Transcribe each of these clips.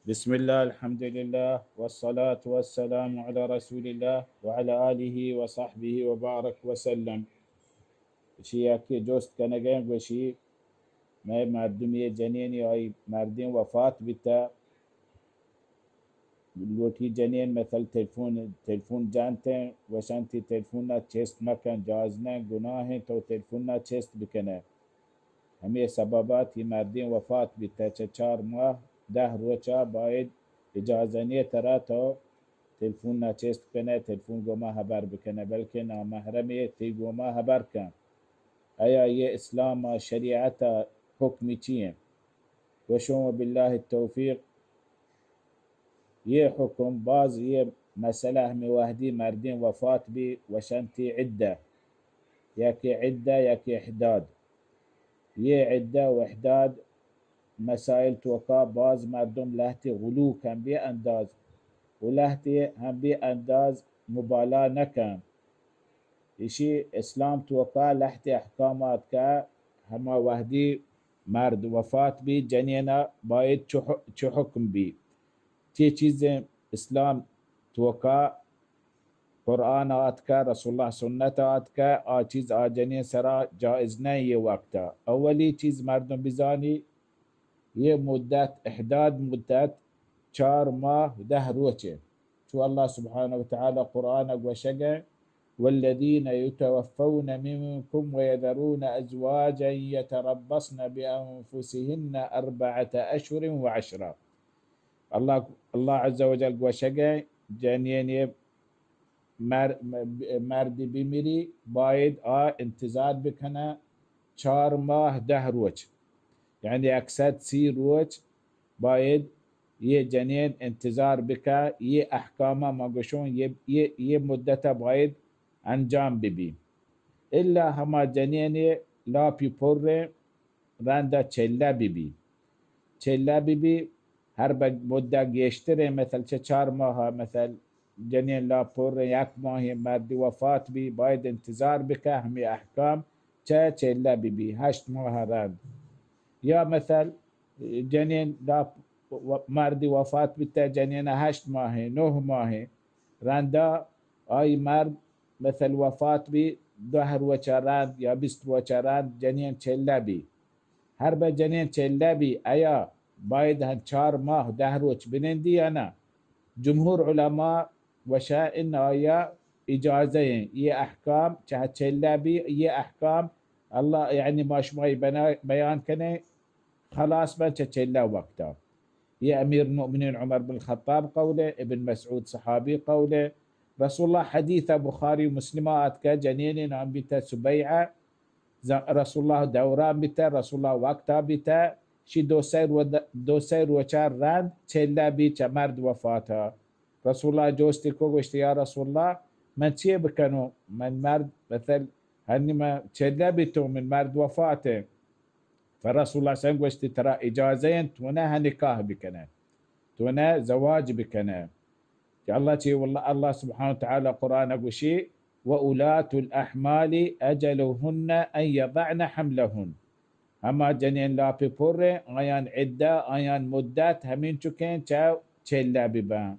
بسم الله الحمد لله والصلاة والسلام على رسول الله وعلى آله وصحبه وبارك وسلم. شيء كي جوست كنجين وشي ما مردمية جنيني أي مردين وفاة بتا لوتي جنين مثل تلفون جانتين وشانتي تلفوننا تشست مكان جازنا گناه تو تلفوننا تشست بكنا همه سببات مردين وفاة بتا چار ماه 10 روچا باید اجازنیه ترا تو تلفون ناچست کنه تلفون گوما خبر بکنه بلکه نامحرمه تی گوما خبر کن ایا یه اسلام شریعت حکمی چیه و شما بالله التوفیق یه حکم باز یه مسئله همه وحدی مردین وفات بی وشنتی عده یکی عده یکی احداد یه عده و احداد مسائل توقع باز مردم لحتی غلو کن بی انداز و لحتی هم بی انداز مبالا نکن ایشی اسلام توقع لحت احکامات که هما وحدی مرد وفات بی جنینا باید چو حکم بی تی چیز اسلام توقع قرآن آت که رسول الله سنت آت که چیز جنین سرا جائز نه یه وقتا اولی چیز مردم بزانی یه مدت احداد مدت 4 ماه و 10 روچه شو الله سبحانه وتعالى قرآن وشجع والذين يتوفون منكم ويذرون أزواجا يتربصن بأنفسهن 4 أشهر و10. الله عز وجل وشجع جانيني مرد بمري باید انتظار بکنه 4 ماه 10 روز يعني أكثر 30 روز باید یه جنین انتظار بکه یه احکامه ما گوشون یه مدت باید انجام ببین الا هما جنین لاپی پر رنده چله ببی هر مدت گشتره مثل چه 4 ماه مثل جنین لا پر 1 ماه مرد وفات بی باید انتظار بکه همی احکام چله ببی 8 ماه رند یا مثل جنین لا مردی وفات بیتا جنین 8 ماه 9 ماه رنده آی مرد مثل وفات بی 10 روچه رند یا 20 روچه رند جنین چله بی هر به جنین چله بی ایا باید 4 ماه 10 روچ بنندی یا نه جمهور علماء وشا ان آیا اجازه یه احکام چله بی یه احکام الله يعني ما شمای بیان کنه خلاص من چله وقتا يا أمير المؤمنين عمر بن الخطاب قوله ابن مسعود صحابي قوله رسول الله حديث بخاري ومسلمات كجنين عم بتا سبيعة رسول الله دوران بتا رسول الله وقتا بتا شي دو سير وچار راند چلا بي مرد وفاتا رسول الله جوستي كو گوشت يا رسول الله من چيه بكنو من مرد مثل هني ما چلا بيتو من مرد وفاته فرسول الله صلى الله عليه وسلم ترى إجازين تونها نكاح بكنا تونا زواج بكنا الله تي والله الله سبحانه وتعالى قرآن أقول شيء وأولاة الأحمال أجلهن أن يضعن حملهن أما جنين لا بيبور آيان عدة آيان مدات همين چوكين چلا ببان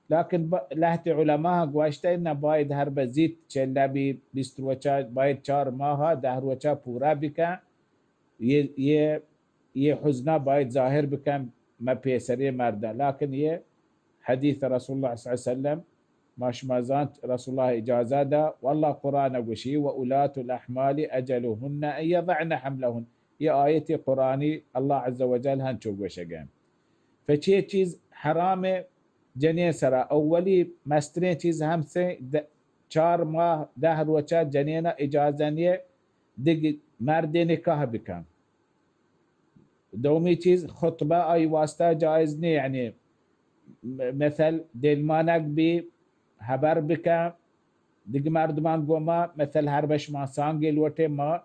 لكن لهت علماء قواشتا إن بايد هر بزيت چلا بي 20 روچا بايد 4 ماها 10 روچا پورا بكا ये حزنا باید ظاهر بکن ما پیسری مرده لكن ये حديث رسول الله صلى الله عليه وسلم ماش مازان رسول الله اجازه ده والله قرآن وشي وأولاة الأحمال أجلهن أن يضعن حملهن ये آية قرآني الله عز وجل هنچو وشگن فچه چیز حرام جنین سرا اولی مسترین چیز همسه 4 ماه 10 روچه جنین اجازنیه دیگه مرد نکاح بکن دومی چیز خطبه آی واسطه جایز نه یعنی مثل دلمانک بی خبر بکن دیگه مردمان گوما مثل هر بش ما سانگ الوته ما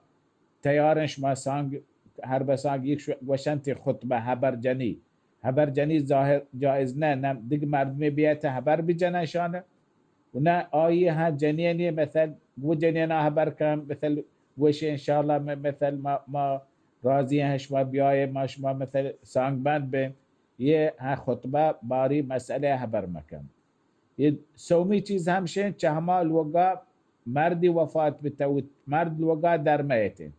تیارش ما سانگ هر بسانگ یک وشنت خطبه خبر جنی ظاهر جایز نه دیگه مردم بیات خبر بجنشانه و نه آیه ها جنینی مثل و جنینا خبر کن مثل وش ان شاء الله مثل ما راضی هش ما بیای ما شما مثل سانگ بند به یه ها خطبه باری مسئله هبر مکن. یه سومی چیز همشن چه همه الوقا مردی وفات بتوت مرد الوقا در میته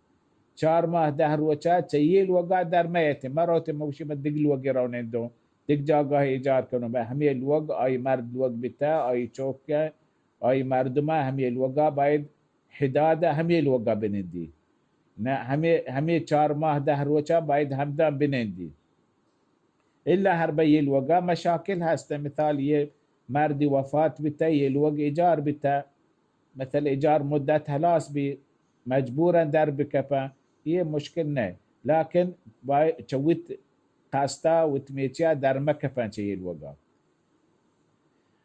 4 ماه 10 روچه چه یه الوقا در میته مرات موشی با دیگ الوقی رونندو دیگ جاگاه ایجاد کنو به همه الوقا آی مرد الوقا بتا آی چوکه آی مردمه همه الوقا باید حداده همه الوقا بنندی نه همه 4 ماه 10 روچه باید همدان بنندی الا هر به الوقا مشاكل هسته مثال یه مردی وفات بتا یه الوقا ایجار بتا مثل ايجار مدة هلاس بي مجبورا در بكفا هي مشكل نه لكن باي چويت قاستا وتميتيا در مكفا شيء الوقا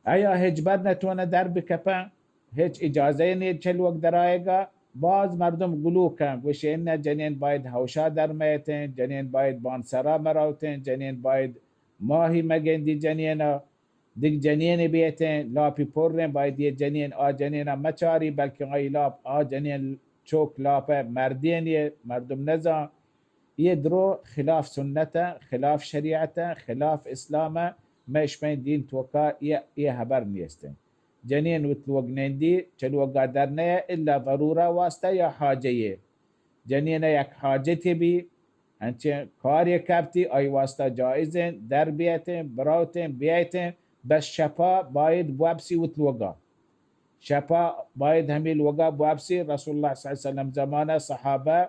ايا هجبر نتوانا در بكفا هيج اجازه نيد چل وقت درايقا باز مردم قلو كان وش إن جنين بايد هوشا در ميتين جنين بايد بانسرا مراوتين جنين بايد ماهي مگندي جنينا دیگ جنین بیتن لاپی پرن باید یه جنین جنین مچاری بلکه غی لاب جنین چوک لاپ مردین یه مردم نزا یه درو خلاف سنت خلاف شریعت خلاف اسلام مش بین دین توکا یه هبر نیستن جنین وتلوگ نندی چلوگا در نه الا ضروره واسطه یا حاجه جنین یک حاجتی بی انچه کاری کبتی آی واسطه جایزن در بیتن براوتن بیتن بس شفا باید بوابسي وتلوقا شفا باید همي الوقا بوابسي رسول الله صلى الله عليه وسلم زمانه صحابة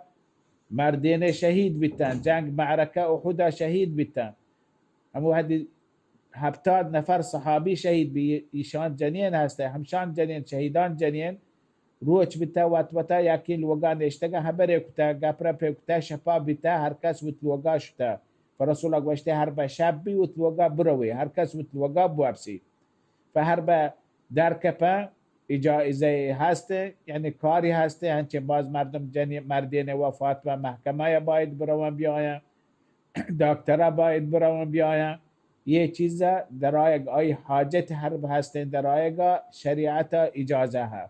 مردين شهيد بتان جنگ معركة أحد شهيد بتان همو هدي هبتاد نفر صحابي شهيد بيشان جنين هسته همشان جنين شهيدان جنين روچ بتا واتوتا ياكين الوقا نشتغا هبره كتا قبره بكتا شفا بتا هركس وتلوقا شتا فرسول الله گوشته هر به شب بی وتلوقا بروي هر کس وتلوقا بوابسي فهر به در کپا اجازه هسته یعنی کاری هسته هنچه باز مردم مردین وفات و محکمه باید بروان بیاین دکتر باید بروان بیاین یه چیز درایگ آی حاجت حرب هسته درایگا شریعت اجازه ها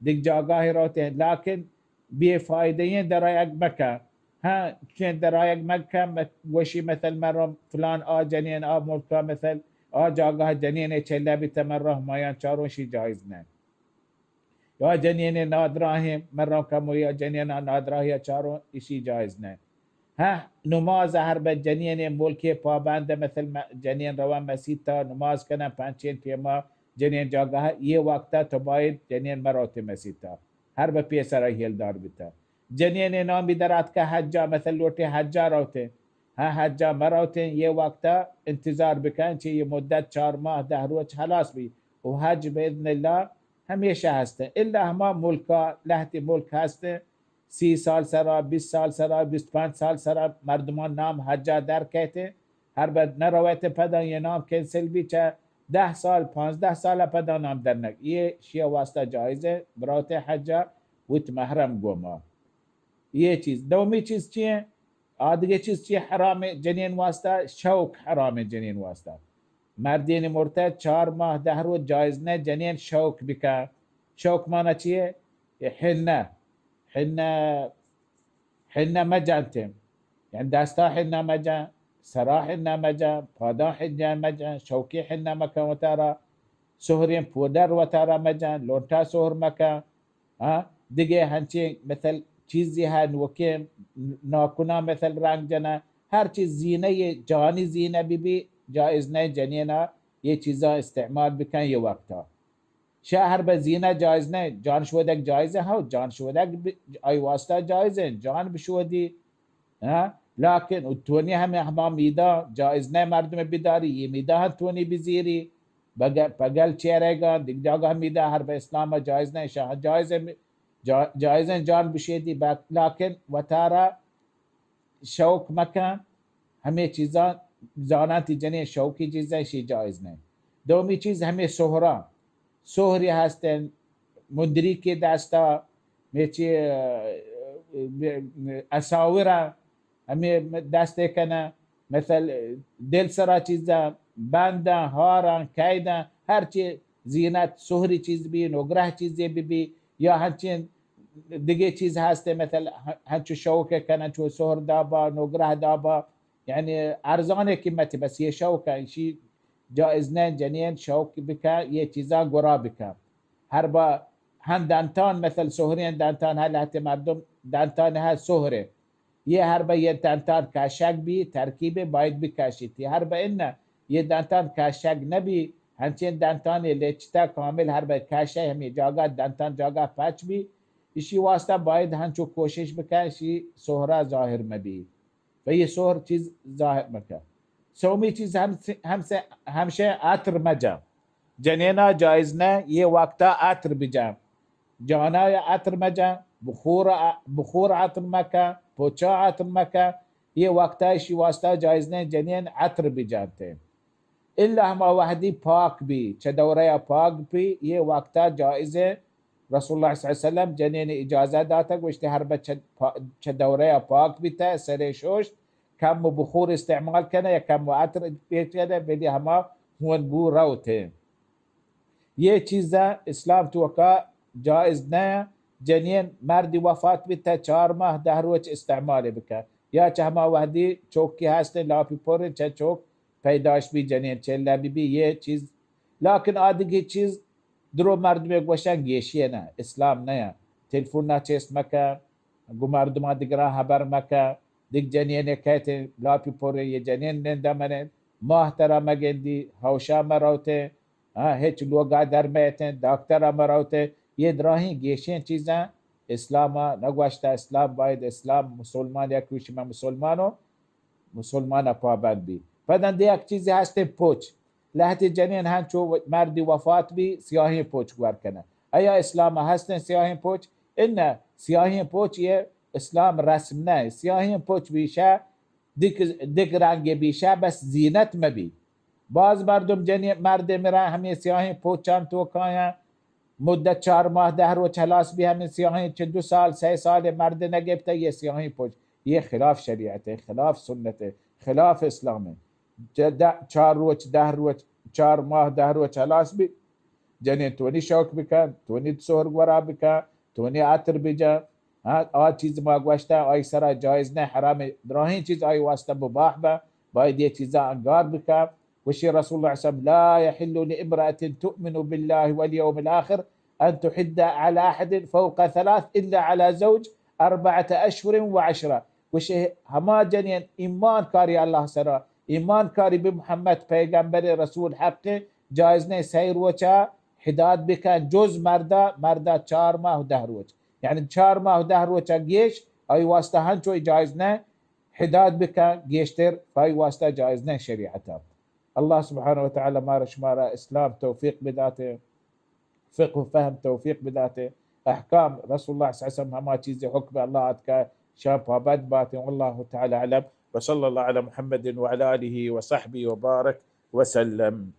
دیگ جاگاهی روته لكن بی فایده درایگ مکه ها كان درايق مكة وشي مثل مرة فلان جنين ملكا مثل جاقها جنين چلا بتمره مايان چارون شي جائز نه يا جنين نادراهم مرة كمو يا جنين نادراه چارون شي جائز نه ها نماز هر به جنين ملكي پابند مثل جنين روان مسيطة نماز کنن پنچين پیما جنين جاقها یہ وقتا تو باید جنين مرات مسيطة هر به پیسر هیل دار بتا جنین نامی درات که حجا مثل لوٹی حجا روتے ها حجا مروتے یہ وقتا انتظار بکن چه یہ مدت 4 ماه 10 روز خلاص بی و حج باذن الله همیشه هسته الا هما ملکا لحتی ملک هسته 30 سال سرا 20 سال سرا 25 سال سرا مردمان نام حجا در کهتے هر بد نرویت پدا یہ نام کنسل بی چه 10 سال 15 سال پدا نام درنک یہ شیع واسطه جایزه براوت حجا ویت محرم گوما ये चीज दोमी चीज चीए आदगे चीज चीए हराम जनीन वास्ता शौक हराम जनीन वास्ता मर्दीन मुर्ता 4 माह 10 रोज जायज ने जनीन शौक बिका शौक माना चीए حنة حنة حنة مجانتم يعني داستا حنة مجا سرا حنة مجا پادا حنة مجا شوكي حنة مكا وتارا سهرين پودر وتارا مجا لونتا سهر مكا دیگه هنچی مثل چیزی هن وکی ناکنا مثل رنگ جنا هر چیز زینه جانی زینه بی جائز نه جنینا یه چیزا استعمال بکن یه وقتا شهر به زینه جایز نه جان شودک جایزه ها جان شودک ای واسطه جایزه جان بشودی لكن تونی همه همه میدا جایز نه مردم بداری یه میدا هم تونی بزیری بگل چیرگان دیگ جاگه میدا هر به اسلام جایز نه شاه جایزه جائزن جان بشیدی لكن وتارا شوق مكان همه چیزا زاناتی جنین شوقی چیزا شی جایز نه دومی چیز همه سهری هستن مدریکی دستا میچی اساوره همه دسته کنه مثل دل سرا چیزا بندن هارن کیدن هر چی زینت سهری چیز بی نگره چیزی بی یا همچین دیگه چیز هسته مثل هنچو شوکه کنن چو سهر دابا نگره دابا يعني ارزانه قيمتي بس هي شوكه شيء جائزنين جنين شوك بك يتيزا قرابك هربا هم دانتان مثل سهرين دانتان هل هاتي مردم دانتان ها سهره ये हर भाई ये दांतान काशाक भी तरकीबे बाइड भी काशी थी हर भाई इन्ना ये दांतान काशाक नबी हंचेन दांतान ये लेचता कामिल हर भाई काशा हम ये जागा दांतान जागा पाच भी इसी वास्ता बाइड हंचो कोशिश बका इसी सोहरा जाहिर में भी فهي सोहर चीज जाहिर मका सौमी चीज हमसे आतर मजा जनेना जायजना ये वक्ता आतर बिजा जाना या आतर मजा بخور عطر مكة پوچا عطر مكة ये वक्ता इसी वास्ता जायज ने जनियन अतर भी जानते हैं इल्ला हम वहदी पाक भी चदौरया पाक भी ये वक्ता जायज है रसूलुल्लाह सल्लल्लाहु अलैहि वसल्लम जनियन इजाजत दाता गोश्त हर बच्चा चदौरया पाक भी था सरे शोश कम बुखूर इस्तेमाल करना या कम अतर पेश करना बेली हम हुन बू राउते ये चीज़ा इस्लाम तो का जायज न जनियन मर्द वफात बिता 4 माह 10 रोज इस्तेमाल बका या चहमा वहदी चौक की हस्ते लापी पोर चौक पैदाश भी जनियन चला भी ये चीज लेकिन आदि की चीज درو مرد به گوشن گیشیه نه اسلام نه تلفون نه چیست مکه گو مردم دیگرا خبر مکه دیگ جنین کهت لاپی پوره یه جنین نندمنه محترم گندی هوشا مراوته هیچ لوگا در میتن دکتر مراوته یه دراهی گیشین چیزا اسلام نگوشته اسلام باید اسلام مسلمان یا کوش ما مسلمان پابند بی بعدن دیگه چیزی هسته پوچ لحظه جنین هنچو مردی وفات بی سیاهی پوچ گوار کنه ایا اسلام هستن سیاهی پوچ این سیاهی پوچ یه اسلام رسم نه سیاهی پوچ بیشه دیگ رنگ بیشه بس زینت مبی باز مردم جنین مرد میرن همین سیاهی پوچان تو کایا مدت 4 ماه 10 روز خلاص بھی همین سیاهی 2 سال 3 سال مرد نگفته یه سیاهی پوچ یہ خلاف شریعت خلاف سنت خلاف اسلام 4 روز 10 روز 4 ماه 10 روز خلاص بھی جنین تونی شوک بکن تونی سور گورا بکن تونی عطر بجا آ چیز ما گوشتا آی سرا جایز نه حرام دراهین چیز آی واسطه مباح با باید یہ چیزا انگار بکن وشي رسول الله صلى الله عليه وسلم لا يحل لامرأة تؤمن بالله واليوم الآخر أن تحد على أحد فوق 3 إلا على زوج 4 أشهر و10 وشي هما جنين إيمان كاري الله سرا إيمان كاري بمحمد پیغمبر رسول حق جائز نه سير وچا حداد بكان جز مردا 4 ماه و 10 روز يعني 4 ماه و 10 روز گیش أي واسطة هنچو جائز نه حداد بكان گیشتر فاي واسطة جائز نه شريعتها الله سبحانه وتعالى مارا اسلام توفيق بذاته فقه وفهم توفيق بذاته احكام رسول الله صلى الله عليه وسلم هما چیزی حکم الله اتكا شاب وبد باته والله تعالى اعلم وصلى الله على محمد وعلى اله وصحبه وبارك وسلم